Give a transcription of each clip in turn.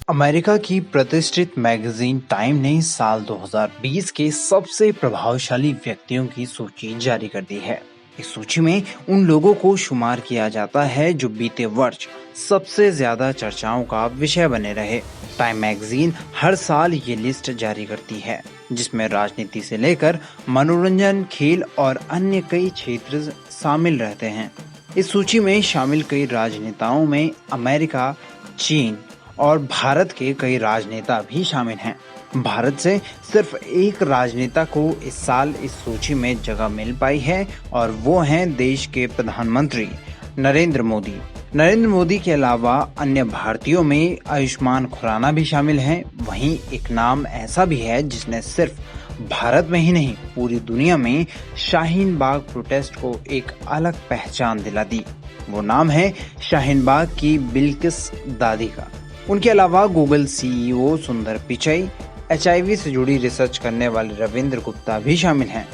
America की प्रतिष्ठित magazine time ने साल 2020 के सबसे प्रभावशाली व्यक्तियों की सूची जारी कर दी है। इस सूची में उन लोगों को शुमार किया जाता है जो बीते वर्ष सबसे ज्यादा चर्चाओं का विषय बने रहे। टाइम मैगजीन हर साल ये लिस्ट जारी करती है, जिसमें राजनीति से लेकर मनोरंजन, खेल और अन्य कई क्षेत्र शामिल रहते हैं। इस सूची में शामिल कई राजनेताओं में अमेरिका, चीन और भारत के कई राजनेता भी शामिल हैं। भारत से सिर्फ एक राजनेता को इस साल इस सूची में जगह मिल पाई है और वो हैं देश के प्रधानमंत्री नरेंद्र मोदी। नरेंद्र मोदी के अलावा अन्य भारतीयों में आयुष्मान खुराना भी शामिल हैं। वहीं एक नाम ऐसा भी है जिसने सिर्फ भारत में ही नहीं पूरी दुनिया में शाहीन बाग प्रोटेस्ट को एक अलग पहचान दिला दी। वो नाम है शाहीन बाग की बिल्किस दादी का। उनके अलावा गूगल सीईओ सुंदर पिचाई, HIV से जुड़ी रिसर्च करने वाले रविंद्र गुप्ता भी शामिल हैं।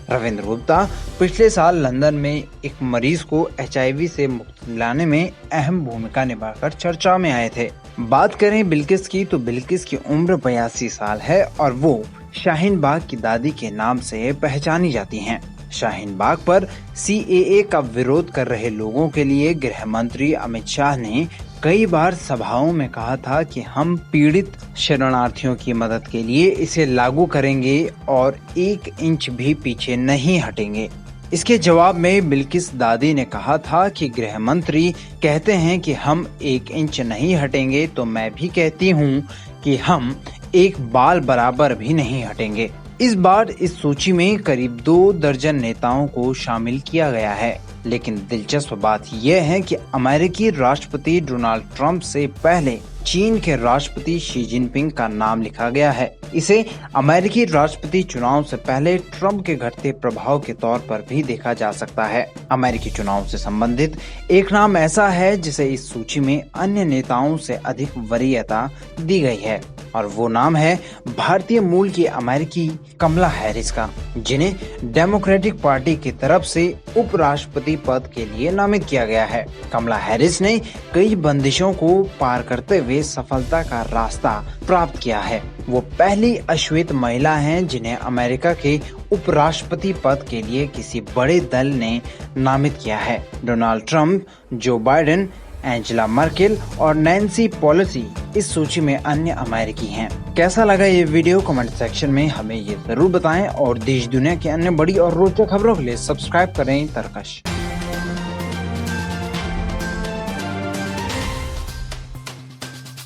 रविंद्र गुप्ता पिछले साल लंदन में एक मरीज को HIV से मुक्ति दिलाने में अहम भूमिका निभाकर चर्चा में आए थे। बात करें बिल्किस की तो बिल्किस की उम्र 82 साल है और वो शाहीन बाग की दादी के नाम से पहचानी जाती हैं। शाहीन बाग पर CAA का विरोध कर रहे लोगों के लिए गृह मंत्री अमित शाह ने कई बार सभाओं में कहा था कि हम पीड़ित शरणार्थियों की मदद के लिए इसे लागू करेंगे और 1 इंच भी पीछे नहीं हटेंगे। इसके जवाब में बिल्किस दादी ने कहा था कि गृह मंत्री कहते हैं कि हम 1 इंच नहीं हटेंगे तो मैं भी कहती हूँ कि हम 1 बाल बराबर भी नहीं हटेंगे। इस बार इस सूची में करीब 2 दर्जन नेताओं को शामिल किया गया है, लेकिन दिलचस्प बात यह है कि अमेरिकी राष्ट्रपति डोनाल्ड ट्रंप से पहले चीन के राष्ट्रपति शी जिनपिंग का नाम लिखा गया है। इसे अमेरिकी राष्ट्रपति चुनाव से पहले ट्रंप के घटते प्रभाव के तौर पर भी देखा जा सकता है। अमेरिकी चुनाव से संबंधित एक नाम ऐसा है जिसे इस सूची में अन्य नेताओं से अधिक वरीयता दी गई है और वो नाम है भारतीय मूल की अमेरिकी कमला हैरिस का, जिन्हें डेमोक्रेटिक पार्टी की तरफ से उपराष्ट्रपति पद के लिए नामित किया गया है। कमला हैरिस ने कई बंदिशों को पार करते हुए सफलता का रास्ता प्राप्त किया है। वो पहली अश्वेत महिला हैं जिन्हें अमेरिका के उपराष्ट्रपति पद के लिए किसी बड़े दल ने नामित किया है। Donald Trump, Joe Biden, Angela Merkel और नैन्सी पेलोसी इस सूची में अन्य अमेरिकी हैं। कैसा लगा ये वीडियो कमेंट सेक्शन में हमें ये जरूर बताएं और देश दुनिया की अन्य बड़ी और रोचक खबरों के लिए सब्सक्राइब करें तरकश।